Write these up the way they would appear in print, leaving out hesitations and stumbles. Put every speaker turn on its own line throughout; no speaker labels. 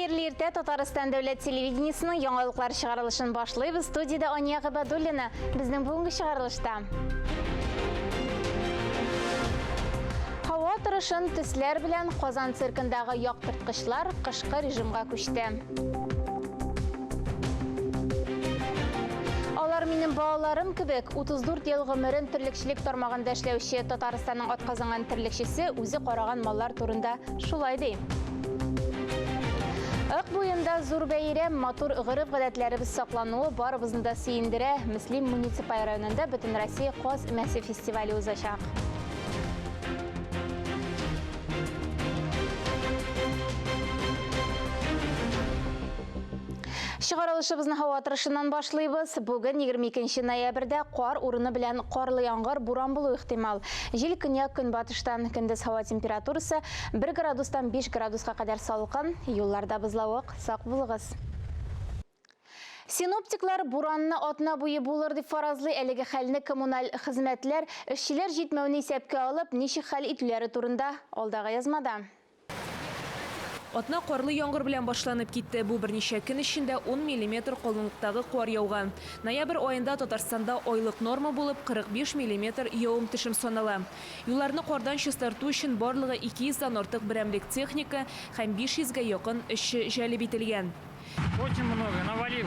Хайырлы иртә, Татарстан дәүләт телевидениесының яңалыклар чыгарылышын башлыйбыз. Студияда Ания Габадуллина безнең бүгенге чыгарылышта. Һава торышын төсләр белән Казан циркындагы яктырткычлар кышкы режимга күчте. Алар минем балаларым кебек 34 ел гомерен терлекчелек тармагында эшләүче Татарстанның атказанган терлекчесе үзе караган маллар турында шулай ди. Ак буенда зур бәйрәм, матур гырыф-гадәтләребез саклануы барыбызны да сөендерә. Мөслим муниципаль районында Бөтен Россия каз мәсе фестивале узачак. Чыгарылышыбызны һава торышыннан башлыйбыз. Бүген 22 ноябрьдә кар урыны белән карлы яңгыр, буран булу ихтимал. Җил көньяк көнбатыштан, көндез һава температурасы 1 градустан 5 градуска кадәр салкын. Юлларда бозлавык, сак булыгыз. Синоптиклар буранны атна буе булыр дип фаразлый. Әлеге хәлне коммуналь хезмәтләр эшчеләр җитмәүне исәпкә алып, ничек хәл итүләре турында алдагы язмада.
Атна карлы яңгыр белән башланып китте. Бу берничә көн эчендә 10 мм калынлыктагы кар яуган. Ноябрь аенда Татарстанда айлык норма булып 45 мм явым-төшем санала. Юлларны кардан чистарту өчен барлыгы 200-дан артык берәмлек техника һәм 500-гә якын эшче җәлеп ителгән.
Очень много навалил.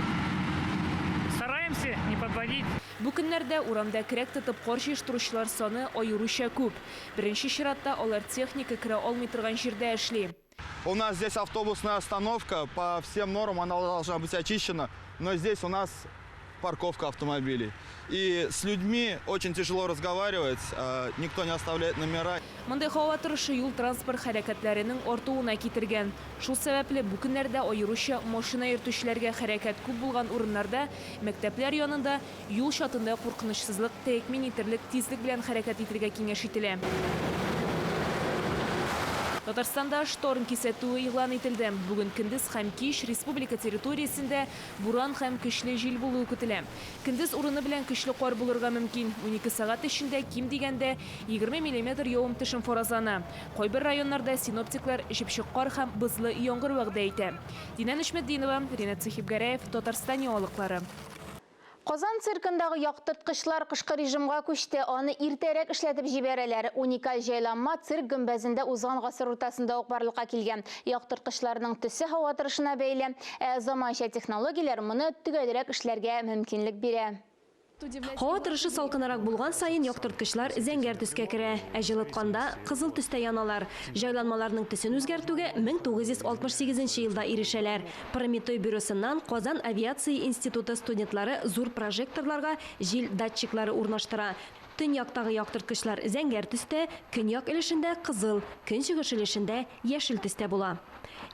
Стараемся не подводить.
Бу көннәрдә урамда кирәк тотып кар җыештыручылар саны аеруча күп. Беренче чиратта алар техника керә алмый торган җирдә эшли.
У нас здесь автобусная остановка, по всем нормам она должна быть очищена, но здесь у нас парковка автомобилей. И с людьми очень тяжело разговаривать, никто не оставляет номера.
Мондай һава торышы юл транспорт хәрәкәтләренең артуына китергән. Шул сәбәпле бу көннәрдә аеруча машина йөртүчеләргә хәрәкәт күп булган урыннарда, мәктәпләр янында, юл чатында куркынычсызлык, тәэмин ителерлек тизлек белән хәрәкәт итәргә киңәш ителә. Татарстанда шторм кисәтүе игълан ителде. Бүген көндез һәм кич республика территориясендә буран һәм көчле җил булуы көтелә. Көндез урыны белән көчле кар булырга мөмкин. 12 сагать эчендә ким дигәндә 20 мм явым-төшем фаразлана. Кайбер районнарда синоптиклар җепшек кар һәм бызлы яңгыр вәгъдә итә. Динә Нишметдинова, Ринат Сахибгәрәев, Татарстан яңалыклары.
Казан циркындагы яктырткычлар кышкы режимга күчте. Аны иртәрәк эшләтеп җибәрәләр. Уникаль җайланма цирк гөмбәзендә узган гасыр уртасында ук барлыкка килгән. Яктырткычларның төсе һава торышына бәйле. Заманча технологияләр моны төгәлрәк эшләргә мөмкинлек бирә.
Һава торышы салкынарак булган сайын яктырткычлар зәңгәр төскә керә, ә җылытканда кызыл төстә яналар. Җайланмаларның төсен үзгәртүгә 1968 елда ирешәләр. Прометей бюросыннан Казан авиация институты студентлары зур прожекторларга җил датчиклары урнаштыра. Төньяктагы яктырткычлар зәңгәр төстә, көньяк өлешендә кызыл, көнчыгыш өлешендә яшел төстә була.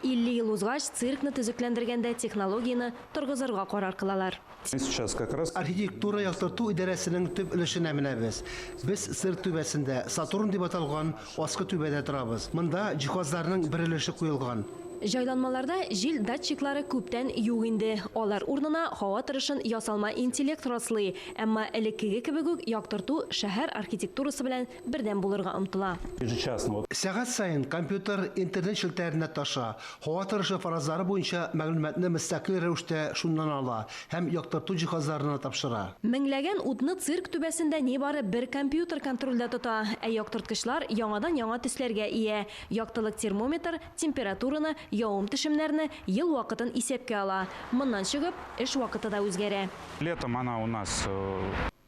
50 ел узгач циркны төзекләндергәндә технологияны торгызырга карар кылалар.
Архитектура яктырту идарәсенең төп өлешенә менәбез. Без цирк түбәсендә Сатурн дип аталган аскы түбәдә торабыз. Монда җиһазларның бер өлеше куелган.
Җайланмаларда җил датчиклары күптән юк инде. Алар урынына һава торышын ясалма интеллект раслый. Әмма элеккеге кебек үк яктырту шәһәр архитектурасы белән бердәм булырга омтыла.
Сәгать сайын компьютер интернет шелтәренә таша. Һава торышы фаразлары буенча мәгълүматны мөстәкыйль рәвештә шуннан ала һәм яктырту җиһазларына тапшыра.
Меңләгән утны цирк түбәсендә нибары бер компьютер контрольдә тота. Ә яктырткычлар яңадан яңа төсләргә ия. Яктылык термометр температураны, явым-төшемнәрне, ел вакытын исәпкә ала. Моннан чыгып, эш вакыты да үзгәрә.
Летом она у нас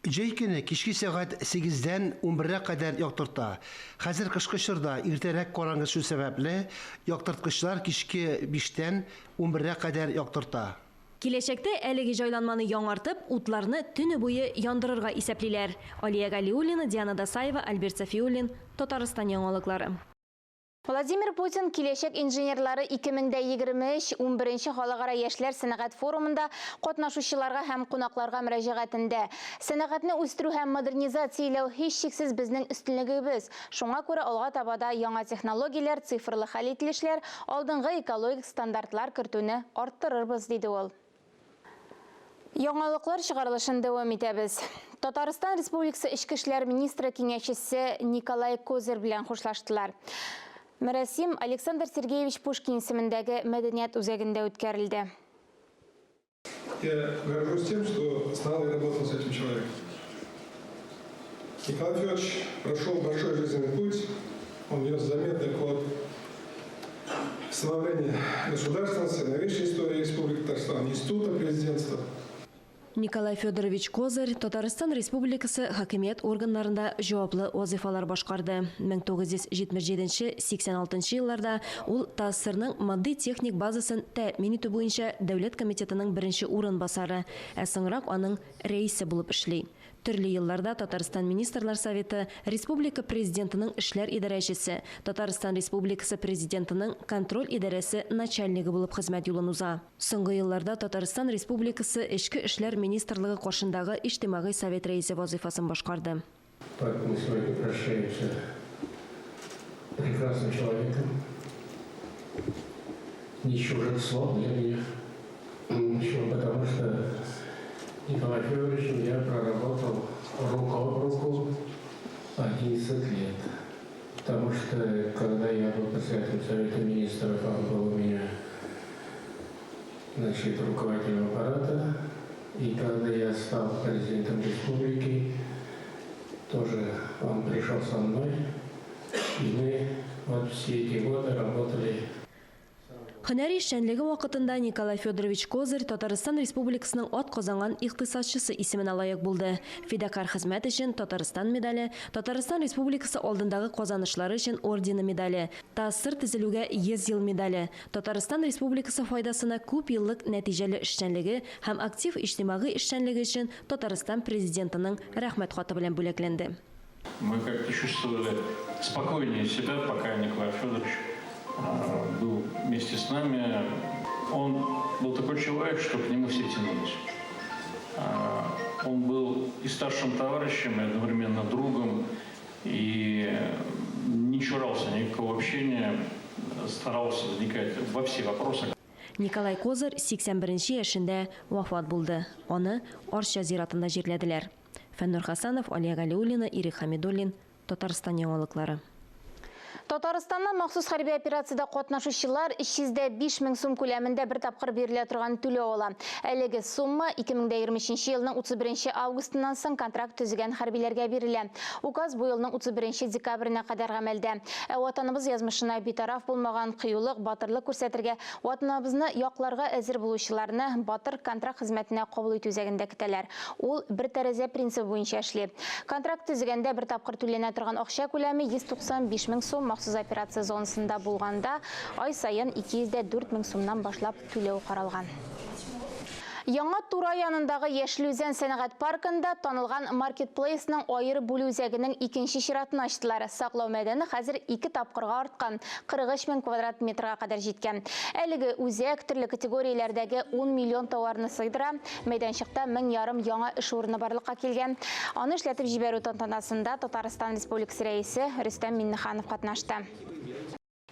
Җәй көне кичке сәгать 8-дән 11-гә кадәр яктырта. Хәзер кышкы чорда иртәрәк караңгы төшү сәбәпле яктырткычлар кичке 5-тән 11-гә кадәр яктырта.
Киләчәктә әлеге җайланманы яңартып, утларны төне буе яндырырга исәплиләр. Алия Галиуллина, Диана Дасаева, Альберт Сафиуллин, Татарстан яңалыклары.
Владимир Путин киләчәк инженерлары 2023-11 халыкара яшьләр сәнәгать форумында катнашучыларга һәм кунакларга мөрәҗәгатендә сәнәгатьне үстерү һәм модернизацияләү һичшиксез безнең өстенлегебез. Шуңа күрә алга табада яңа технологияләр, цифрлы хәл ителешләр, алдынгы экологик стандартлар кертүне арттырырбыз, диде ул. Яңалыклар чыгарылышын дәвам итәбез. Татарстан Республикасы Эчке эшләр министры киңәшчесе Николай Козыр белән хушлаштылар. Мәрәсим Александр Сергеевич Пушкин исемендәге мәдәният үзәгендә үткәрелде.
Я горжусь тем, что знал и работал с этим человеком. Николай Федорович прошел большой жизненный путь, он внес заметный вклад в становление государственности, новейшей истории Республики Татарстан, института президентства.
Николай Федорович Козырь Татарстан Республикасы хакимият органнарында жауаплы вазифалар башкарды. 1977-86 елларда ул ТАССРның матди техник базасын тәэмин итү буенча Дәүләт комитетының беренче урынбасары, ә соңрак аның рәисе булып эшли. Төрле елларда Татарстан Министрлар Советы, Республика Президентының эшләр идарәчесе, Татарстан Республикасы Президентының контроль идарәсе начальнигы булып хезмәт юлын уза. Соңгы елларда Татарстан Республикасы Эчке эшләр министрлыгы каршындагы иҗтимагый совет рәисе вазифасын башкарды.
Мы сегодня прощаемся прекрасным человеком. Не чужих слов для меня. Почему? Потому что Николай Федорович я проработал рука об руку 11 лет. Потому что когда я был председателем Совета Министров, он был у меня руководителем аппарата. И когда я стал президентом республики, тоже он пришел со мной. И мы вот все эти годы работали.
Һөнәри эшчәнлеге вакытында Николай Федорович Козырь Татарстан Республикасының ат казанган икътисадчысы исеменә лаек булды. Фидакар хезмәт өчен Татарстан медале, Татарстан Республикасы алдындагы казанышлары өчен ордены медале, ТАССР төзелүгә 100 ел медале, Татарстан Республикасы файдасына күп еллык нәтиҗәле эшчәнлеге һәм актив иҗтимагый эшчәнлеге өчен Татарстан президентының рәхмәт хаты белән бүләкләнде.
Мы как-то чувствовали спокойнее себя, пока Николай Федорович был вместе с нами. Он был такой человек, что к нему все тянулись. Он был и старшим товарищем, и одновременно другом, и не чурался никакого общения, старался вникать во все вопросы.
Николай Козырь 81 яшендә вафат булды. Аны Арча зиратында җирләделәр. Фәннур Хасанов, Алия Галиуллина, Ирек Хамидуллин, Татарстан яңалыклары.
Татарстаннан махсус хәрби операциядә катнашучылар 305 мең сум күләмендә бер тапкыр бирелә торган түләү ала. Әлеге сумма 2023 елның 31 августыннан соң контракт төзегән хәрбиләргә бирелә. Указ бу елның 31 декабренә кадәр гамәлдә. Ватаныбыз язмышына битараф булмаган кыюлык, батырлык күрсәтергә, ватаныбызны якларга әзер булучыларны батыр контракт хезмәтенә кабул итү үзәгендә көтәләр. Ул бер тәрәзә принцибы буенча эшли. Контракт төзегәндә бер тапкыр түләнә торган акча күләме 195 мең сум. Махсус операция зонасында булганда ай сайын 204 мең сумнан башлап түләү каралган. Яңа Тура янындагы Яшел Үзән сәнәгать паркында танылган маркетплейсның аеры бүлү үзәгенең икенче чиратын ачтылар. Саклау мәйданы хәзер 2 тапкырга арткан, 43 мең квадрат метрга кадәр җиткән. Әлеге үзәк төрле категорияләрдәге 10 миллион товарны сыйдыра. Мәйданчыкта 1500 яңа эш урыны барлыкка килгән. Аны эшләтеп җибәрү тантанасында Татарстан Республикасы рәисе Рөстәм Миннеханов катнашты.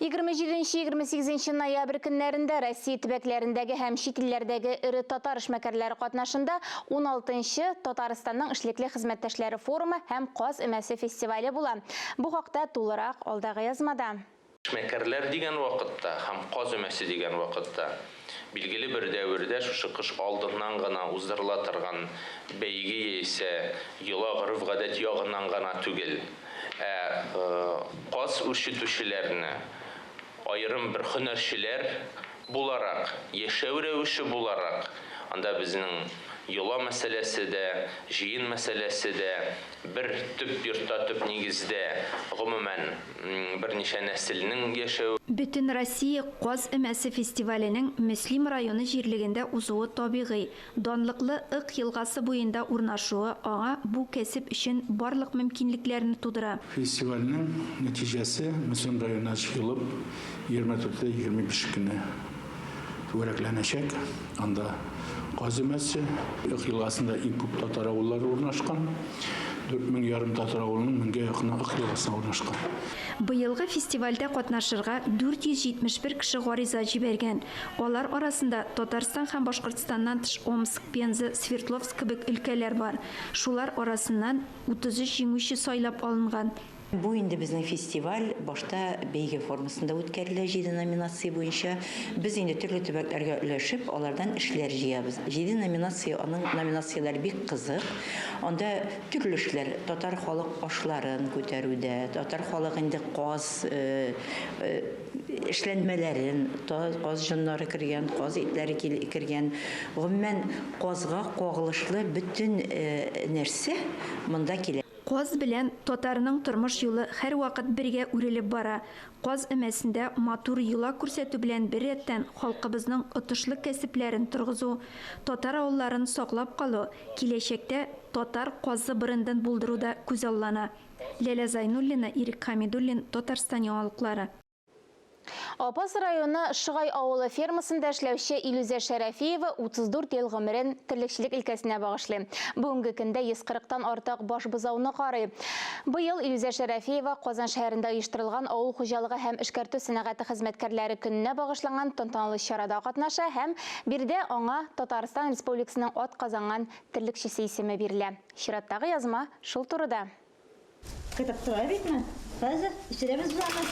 27-28 ноябрь көннәрендә Россия төбәкләрендәге һәм чит илләрдәге ире татар эшмәкәрләре катнашында 16-нчы Татарстанның эшлекле хезмәттәшләре форумы һәм Каз өмәсе фестивале була. Бу хакта тулырак алдагы язмада.
Эшмәкәрләр дигән вакытта һәм Каз өмәсе дигән вакытта билгеле бер дәвердә шушы кыш алдыннан гына уздырыла торган бәйге исә йола гореф-гадәт ягыннан гына түгел. Каз үрчетүчеләрне айрым бер һөнәрчеләр буларак, яшәү рәвеше буларак, анда безнең йола мәсьәләсе дә, җыен мәсьәләсе дә бер төп йортта, төп нигездә гомумән берничә нәселнең яшәү.
Бүтән Россия Каз өмәсе фестиваленең Мөслим районы җирлегендә узуы табигый. Данлыклы Ык елгасы буенда урнашуы аңа бу кәсеп өчен барлык мөмкинлекләрне тудыра.
Фестивальнең нәтиҗәсе Мөслим районына җыелып 24-25 көнне үрәкләнәчәк. Анда Каз өмәсе Ык елгасында иң татар авыллары урнашкан. 4500 татар авылының 1000-гә якын Ык елгасына урнашкан.
Быелгы фестивальдә катнашырга 471 кеше гариза җибәргән. Алар арасында Татарстан һәм Башкортстаннан тыш Омск, Пенза, Свердловск кебек өлкәләр бар. Шулар арасыннан 33 җиңүче сайлап алынган.
Бу инде безнең фестиваль башта бәйге формасында үткәрелә 7 номинация буенча. Без инде төрле төбәкләргә өләшеп, алардан эшләр җыябыз. 7 номинация, аның номинацияләре бик кызык. Анда төрле эшләр, татар халык ашларын күтәрүдә, татар халык инде каз эшләнмәләрен, каз җоннары кергән, каз итләре кергән. Гомумән казга кагылышлы бөтен нәрсә монда килә.
Каз белән татарның тормыш юлы һәр вакыт бергә үрелеп бара. Каз эмәсендә матур йола күрсәтү белән бер рәттән халкыбызның отышлы кәсепләрен торгызу, татар авылларын саклап калу, киләчәктә татар казы брендын булдыруда күзаллана. Ләлә Зайнуллина, Ирек Хамидуллин, Татарстан яңалыклары.
Апас районы Шыгай авылы фермасында эшләүче Илүзә Шәрәфиева 34 ел гомерен терлекчелек өлкәсенә багышлый. Бүгенге көндә 140тан артык баш бозауны карый. Быел Илүзә Шәрәфиева Казан шәһәрендә оештырылган авыл хуҗалыгы һәм эшкәртү сәнәгате хезмәткәрләре көненә багышланган тантаналы чарада катнаша һәм бирдә аңа Татарстан Республикасының атказанган терлекчесе исеме бирелә. Чираттагы язма шул турыда.
Кайтып тора битме? Хәзер ишеләбез буламы?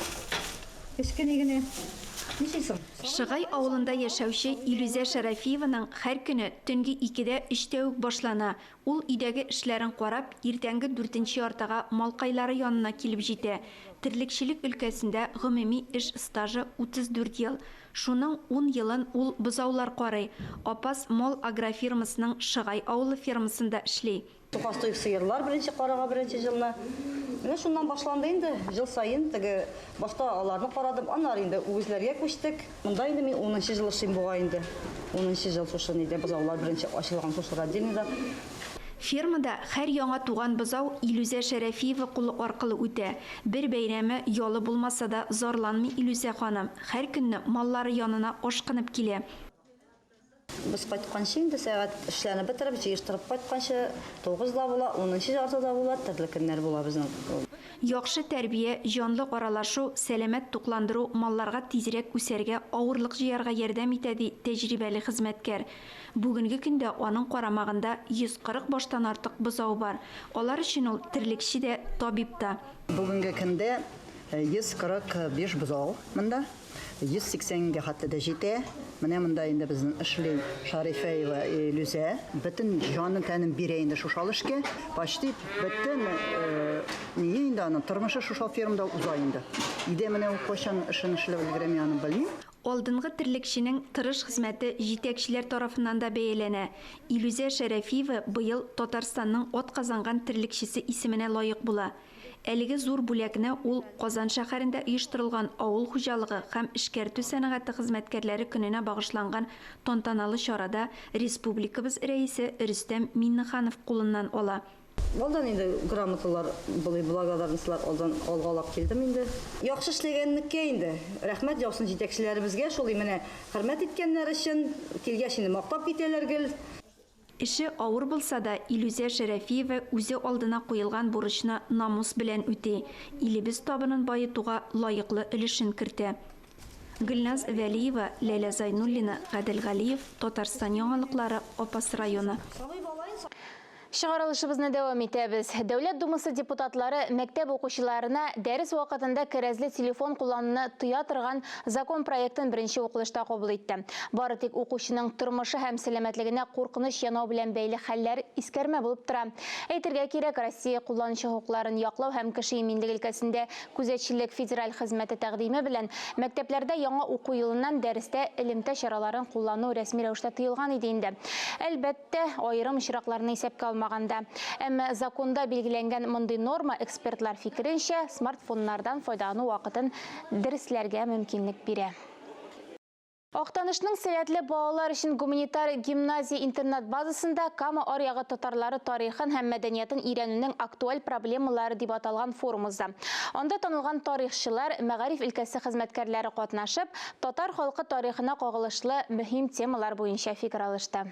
Шыгай авылында яшәүче Илүзә Шәрәфиеваның һәр көне төнге 2-дә 3-тә үк башлана. Ул өйдәге эшләрен карап, иртәнге 4нче яртыга малкайлары янына килеп җитә. Терлекчелек өлкәсендә гомуми эш стажы 34 ел. Шуның 10 елын ул бозаулар карый. Апас мал агрофирмасының Шыгай авылы фермасында эшли.
Тукастык сыерлар беренче карага беренче җылны. Менә шуннан башланды инде. Ел сайын теге башта аларны карадым, аннары инде үзләргә күчтек. Монда инде мин 10нчы ел эшлим буга инде. 10нчы ел шушы инде бозаулар беренче ачылган шушы отделениедә.
Фермада һәр яңа туган бозау Илүзә Шәрәфиева кулы аркылы үтә. Бер бәйрәме ялы булмаса да зарланмый Илүзә ханым. Һәр көнне маллары янына ашкынып килә.
Biz кайтканчы инде сәгать эшләрне бетереп, җыештырып кайтканчы 9да була, 10нчы яртыда була, төрле көннәр була безнең.
Яхшы тәрбия, җанлы аралашу, сәламәт тукландыру малларга тизрәк үсәргә, авырлык җыярга ярдәм итә ди тәҗрибәле хезмәткәр. Бүгенге көндә аның карамагында 140 баштан артык бозау бар. Алар өчен ул терлекче дә, табиб та.
Бүгенге көндә 145 бозау монда. 180-гә хәтта дә җитә. Менә монда инде безнең эшли Шәрәфиева Илүзә. Бөтен җанын тәнен бирә инде шушал эшкә. Почти бөтен инде аның тормышы шушал фермада уза инде. Иде менә ул кайчан эшен эшләп өлгерәм белмим.
Алдынгы терлекченең тырыш хезмәте җитәкчеләр тарафыннан да бәяләнә. Илүзә Шәрәфиева быел Татарстанның атказанган терлекчесе исеменә лаек була. Әлеге зур бүләкне ул Казан шәһәрендә оештырылган авыл хуҗалыгы һәм эшкәртү сәнәгате хезмәткәрләре көненә багышланган тантаналы чарада республикабыз рәисе Рөстәм Миннеханов кулыннан ала.
Алдан инде грамоталар, благодарностьлар алдан алгалап килдем инде. Яхшы эшләгәнлеккә инде. Рәхмәт яусын җитәкчеләребезгә, шул менә хөрмәт иткәннәр өчен килгәч инде мактап китәләр гел.
Эше авыр булса да, Илүзә Шәрәфиева үзе алдына куелган бурычны намус белән үти. Илебез табынын байытуга лаеклы өлешен кертә. Гөлназ Вәлиева, Ләлә Зайнуллина, Гадел Галиев, Татарстан яңалыклары, Апас районы.
Чыгарылышыбызны дәвам итәбез. Дәүләт Думасы депутатлары мәктәп укучыларына дәрес вакытында кәрәзле телефон куллануны тыя торган закон проектын беренче укылышта кабул итте. Бары тик укучының тормышы һәм сәламәтлегенә куркыныч янау белән бәйле хәлләр искәрмә булып тора. Әйтергә кирәк, Россия кулланучы хукукларын яклау һәм кеше иминлеге өлкәсендә күзәтчелек федераль хезмәте тәкъдиме белән мәктәпләрдә яңа уку елыннан дәрестә элемтә чараларын куллану рәсми рәвештә тыелган иде инде. Әлбәттә, аерым очракларны исәпкә алмаганда. Әмма законда билгеләнгән мондый норма экспертлар фикеренчә смартфоннардан файдалану вакытын дәресләргә мөмкинлек бирә. Актанышның сәләтле балалар өчен гуманитар гимназия интернат базасында Кама аръягы татарлары тарихын һәм мәдәниятын өйрәнүнең актуаль проблемалары дип аталган форум узды. Анда танылган тарихчылар, мәгариф өлкәсе хезмәткәрләре катнашып, татар халкы тарихына кагылышлы мөһим темалар буенча фикер алышты.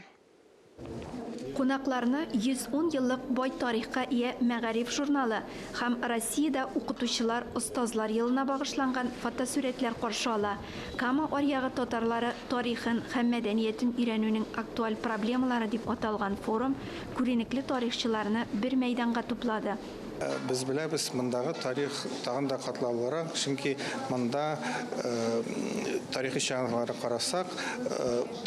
Кунакларны 110 еллык бай тарихка ия мәгариф журналы һәм Россиядә укытучылар, остазлар елына багышланган фотосурәтләр каршы ала. Кама аръягы татарлары тарихын һәм мәдәниятен өйрәнүнең актуаль проблемалары дип аталган форум күренекле тарихчыларны бер мәйданга туплады.
Біз білеміз, мұндағы тарих тағында қатлаулырақ, чөнки мұнда тарихи жаңалықтарды қарасақ,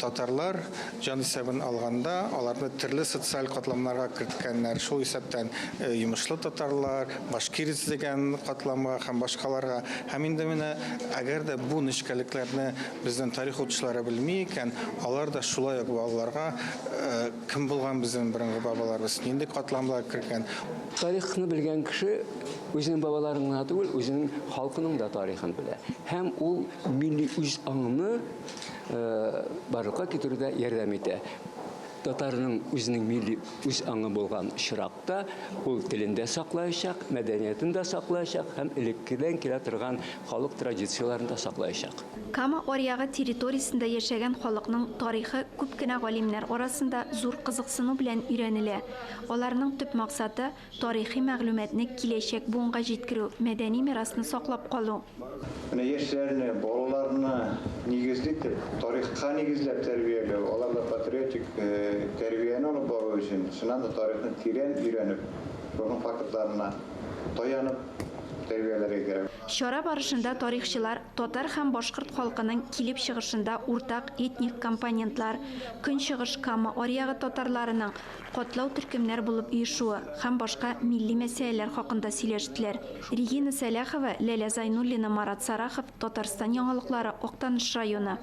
татарлар жан есебін алғанда, аларны түрлі социаль қатламларға кірткенлер, шул есептен йомышлы татарлар, башкирец деген қатламға һәм башкаларга. Һәм инде менә әгәр дә бу нечкәлекләрне безнең тарих укытучылары белми икән, алар да шулай ук балаларга кем булган безнең биринге бабаларыбыз, нинди катламларга кергән.
Тарихны белгән кеше үзенең бабаларының түгел, үзенең халкының да тарихын белә. Һәм ул милли үз аңыны барлыкка китерүдә ярдәм итә. Татарның үзенең милли үз аңы булган чиракта ул телен дә саклаячак, мәдәниятен дә саклаячак һәм элеккедән килә торган халык традицияларын да саклаячак.
Кама Орьягы территориясендә яшәгән халыкның тарихы күп кенә галимнәр арасында зур кызыксыну белән өйрәнелә. Аларның төп максаты тарихи мәгълүматны киләчәк буынга җиткерү, мәдәни мирасны саклап калу.
Менә яшьләрне, балаларны нигезләп, тарихка нигезләп тәрбияләү, аларда патриотик тәрбияне алып бару өчен, шуннан да тарихны тирән өйрәнеп, буның фактларына таянып тәрбияләргә кирәк.
Шара барышында тарихчылар татар һәм башкорт халкының килеп чыгышында уртак этник компонентлар, көнчыгыш Кама Орьягы татарларының катлау төркемнәр булып оешуы һәм башка милли мәсьәләләр хакында сөйләштеләр. Регина Сәләхова, Ләлә Зайнуллина, Марат Сарахов, Татарстан яңалыклары, Актаныш районы.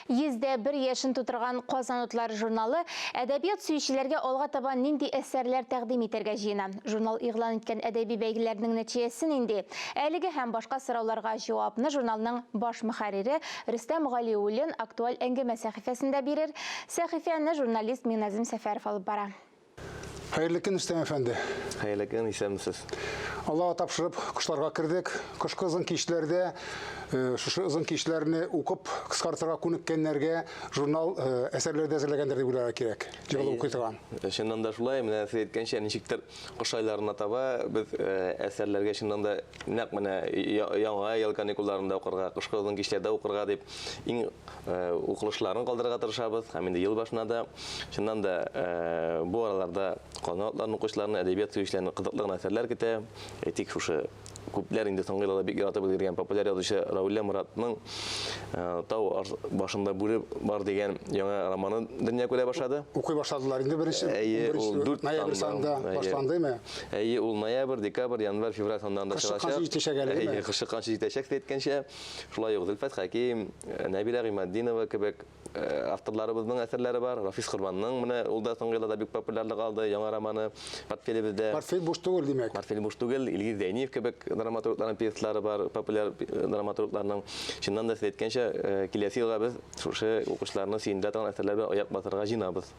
101 яшын тутырган Казан утлары журналы әдәбият сөючеләргә алга таба нинди әсәрләр тәкъдим итәргә җыена. Журнал игълан иткән әдәби бәйгеләрнең нәтиҗәсе нинди? Әлеге һәм башка сорауларга җавапны журналның баш мөхәррире Рөстәм Галиуллин актуаль әңгәмә сәхифәсендә бирер. Сәхифәне журналист Миназим Сәфәров алып бара.
Хәерле көн, Рөстәм әфәнде.
Хәерле көн, исәнмесез.
Аллага тапшырып, кышларга кирдек. Кышкы озын кичләрдә шушы озын кичләрне укып, кыскартырга күнеккәннәргә журнал әсәрләрдә әзерләгәндер дип уйларга кирәк. Җыгылып кайтырган.
Чыннан да шулай, менә сез әйткәнчә, ничектер кыш айларына таба без әсәрләргә чыннан да нәкъ менә яңа ел каникулларында укырга, кышкы озын кичләрдә укырга дип иң укылышларын калдырырга тырышабыз. Һәм инде ел башына да чыннан да бу араларда канатларны укучыларны, әдәбият сөючеләрне кызыклы әсәрләр китә. Тик шушы күпләр инде соңгы елларда бик яратып өлгергән популяр язучы Рауль Муратның Тау башында бүре бар дигән яңа романы дөнья күрә башлады.
Укый башладылар инде беренче ноябрь санда башландымы?
Ул ноябрь, декабрь, январь, февраль саннарында чыгачак. Кышкы җитәчәк әйткәнчә, шулай ук Зөлфәт Хәким, Нәбилә Гыймаддинова кебек авторларыбызның әсәрләре бар. Рафис Корбанның менә ул да соңгы елларда бик популярлык алды, яңа романы портфелебездә.
Портфель буш түгел димәк.
Портфель буш түгел, Илгиз Зәйниев кебек драматургларның пьеслары бар, популяр драматургларның. Чыннан да сез әйткәнчә, киләсе елга без шушы укучыларны сөендерә торган әсәрләр белән аяк басырга җыенабыз.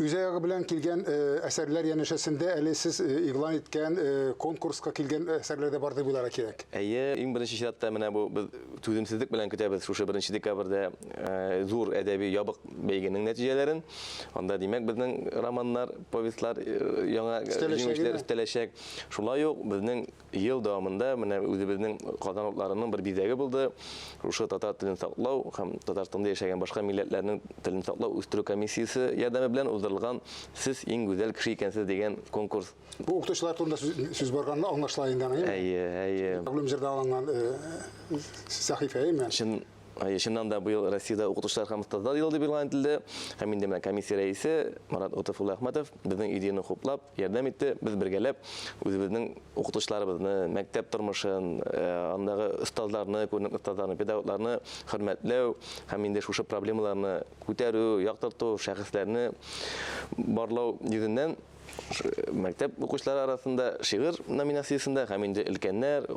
Үз аягы белән килгән әсәрләр янәшәсендә әле сез игълан иткән конкурска килгән әсәрләр дә бар дип уйларга кирәк.
Әйе, иң беренче чиратта менә бу без түземсезлек белән көтәбез шушы 1 декабрьдә зур әдәби ябык бәйгенең нәтиҗәләрен. Анда димәк безнең романнар, повестлар яңа җиңүчеләр өстәләчәк. Шулай ук безнең ел дәвамында менә үзебезнең Казан утларының бер бизәге булды. Шушы татар телен саклау һәм Татарстанда яшәгән башка милләтләрнең телен саклау үстерү комиссиясе ярдәме белән уздырылган "Сез иң гүзәл кеше икәнсез" дигән конкурс.
Бу укытучылар турында сүз барганны аңлашыла инде, әйеме?
Әйе.
Мәгълүм җирдә алынган сәхифәме?
Чыннан да быел Россиядә укытучылар һәм остазлар елы дип игълан ителде. Һәм инде менә комиссия рәисе Марат Утыфулла Әхмәтов безнең идеяны хуплап, ярдәм итте. Без бергәләп үзебезнең укытучыларыбызны, мәктәп тормышын, андагы остазларны, күренекле остазларны, педагогларны хөрмәтләү һәм инде шушы проблемаларны күтәрү, яктырту, шәхесләрне барлау йөзеннән мәктәп укучылары арасында шигырь номинациясендә һәм инде өлкәннәр,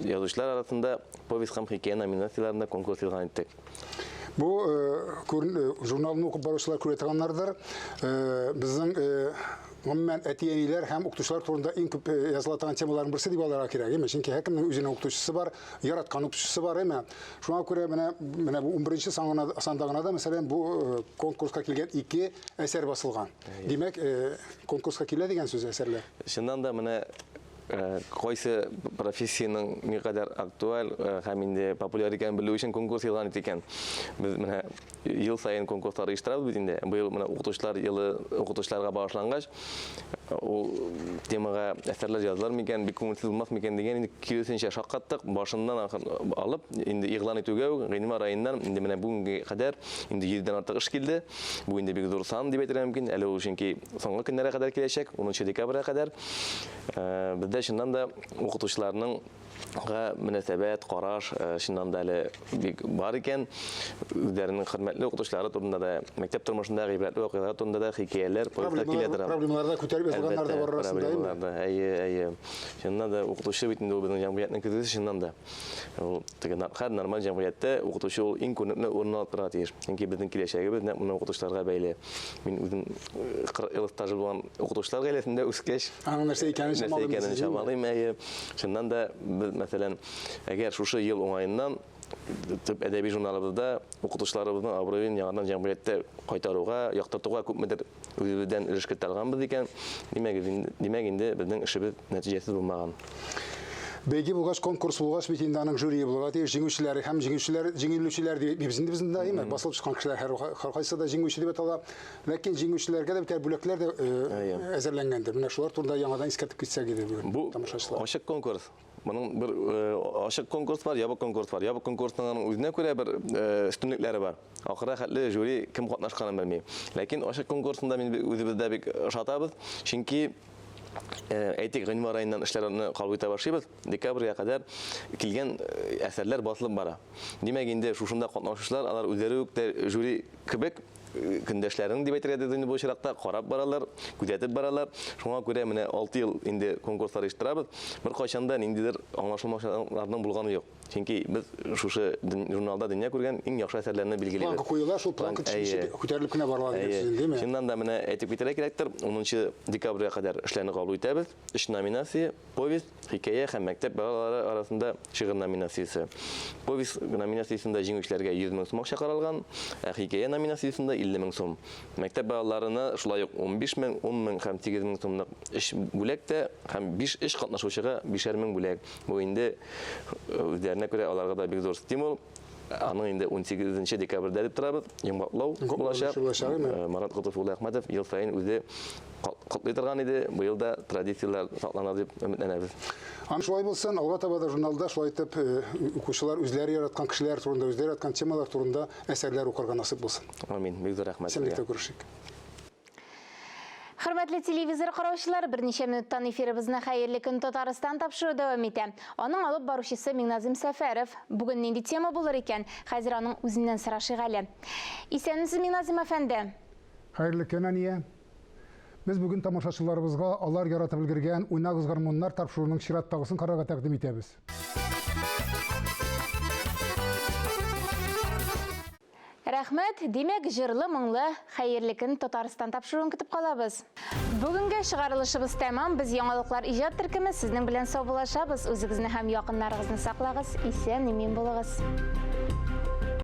язучылар арасында повесть һәм хикәя номинацияләрендә конкурс игълан иттек.
Бу журналны укып баручылар күрә торганнардыр. Безнең гомумән әти-әниләр һәм укытучылар турында иң күп языла торган темаларның берсе дип алырга кирәк. Чөнки һәркемнең үзенең укытучысы бар, яраткан укытучысы бар, әмма шуңа күрә менә бу 11-нче санда гына да мәсәлән бу конкурска килгән 2 әсәр басылган. Димәк, конкурска килә дигән сүз әсәрләр.
Чыннан да менә кайсы профессияның никадәр актуаль һәм инде популяр икәнен белү өчен конкурс игълан иткән. Без менә ел сайын конкурслар оештырабыз бит инде. Быел менә укытучылар елы укытучыларга багышлангач ул темага әсәрләр язылар микән, бик күңелсез булмас микән дигән инде киресенчә шаккаттык, башыннан алып, инде игълан итүгә Гыйнима районыннан инде менә бүгенге кадәр инде 7дән артык эш килде. Бу инде бик зур сан дип әйтергә мөмкин. Әле ул чөнки соңгы көннәргә кадәр киләчәк, 10 декабрьгә кадәр. Бездә чыннан да укытучыларның мөнәсәбәт, караш чыннан да әле бик бар икән. Үзләренең хөрмәтле укытучылары турында да, мәктәп тормышында гыйбрәтле вакыйгалар турында да хикәяләр, повестьлар киләдер.
Проблемаларда күтәреп язылганнар да бар арасында,
әйе. Әйе. Чыннан да укытучы бит инде ул безнең җәмгыятьнең күзәтүчесе чыннан да. Ул һәр нормаль җәмгыятьтә укытучы ул иң күренекле урын алып тора тиеш. Чөнки безнең киләчәгебез нәкъ менә укытучыларга бәйле. Мин үзем 40 ел стажы булган укытучылар гаиләсендә үскәч,
аның нәрсә икәнен
чамалыйм. Чыннан да без, мәсәлән, әгәр шушы ел уңаеннан төп әдәби журналыбызда укытучыларыбызның абруен яңадан җәмгыятьтә кайтаруга, яктыртуга күпмедер үзебездән өлеш кертелгәнбез икән. Димәк инде безнең эшебез нәтиҗәсез булмаган.
Бәйге булгач, конкурс булгач, бит инде аның жюри булга тиеш, җиңүчеләр һәм җиңелүчеләр дип безнең даими басылып чыккан кешеләр һәркайсы да җиңүче дип атала. Ләкин җиңүчеләргә дә битәр бүләкләр дә әзерләнгәндер. Менә шулар турында яңадан искәртеп китсәк иде бүген тамашачылар.
Ачык конкурс. Моның бер ачык конкурс бар, ябык конкурс бар. Ябык конкурсның үзенә күрә бер өстенлекләре бар. Ахыры хәтле жюри кем катнашканын белмим. Ләкин ачык конкурсында мин үзебездә бик шатабыз, чөнки әйтик, Гыйнима районыннан эшләрне кабул итә башлыйбыз. Декабрьгә кадәр килгән әсәрләр басылып бара. Димәк инде шушында катнашучылар, алар үзләре үк жюри кебек көндәшләрен дип әйтергә дә бу чиракта карап баралар, күзәтеп баралар. Шуңа күрә менә 6 ел инде конкурслар оештырабыз. Бер кайчанда ниндидер аңлашылмауларның булганы юк. Чөнки без шушы журналда дөнья күргән иң яхшы әсәрләрне билгеләбез.
Планка куела, шул планка күтәрелеп кенә барыла дигән диме?
Шуннан да менә әйтеп китәргә кирәктер. 10 декабрьгә кадәр эшләрне кабул итәбез. 3 номинация: повесть, хикәя һәм мәктәп балалары арасында шигырь номинациясе. Повесть номинациясендә җиңүчеләргә 100 мең сум акча каралган, хикәя номинациясендә 50 мең сум. Мәктәп балаларына шулай ук 15 мең, 10 мең һәм 8 мең сумлык эш бүләк тә һәм 5 эш катнашучыга 5 мең бүләк. Бу инде үзләренә күрә аларга да бик зур стимул. Аның инде 18 декабрьдә дип торабыз. Яңбаклау булачак. Марат Котофулы Әхмәтов ел сайын үзе котлый торган иде. Быел да традициялар саклана дип өметләнәбез.
Аны шулай булсын, алга таба да журналда шулай итеп укучылар үзләре яраткан кешеләр турында, үзләре яраткан темалар турында әсәрләр укырга насыйп булсын.
Амин. Бик зур рәхмәт.
Сәләмәтлек күрешик.
Хөрмәтле телевизор караучылар, берничә минуттан эфирыбызны хәерле көн Татарстан тапшыру дәвам итә. Аның алып баручысы Миңназим Сәфәров. Бүген нинди тема булыр икән? Хәзер аның үзеннән сорашыйк әле. Исәнмесез, Миңназим әфәнде?
Хәерле көн, әния. Без бүген тамашачыларыбызга алар яратып өлгергән уйнагыз гармуннар тапшыруның чираттагысын карарга тәкъдим итәбез.
Рәхмәт, димәк, җырлы, моңлы, хәерле көн Татарстан тапшыруын көтеп калабыз. Бүгенге чыгарылышыбыз тәмам. Без яңалыклар иҗат төркеме сезнең белән саубуллашабыз. Үзегезне һәм якыннарыгызны саклагыз, исән-имин булыгыз.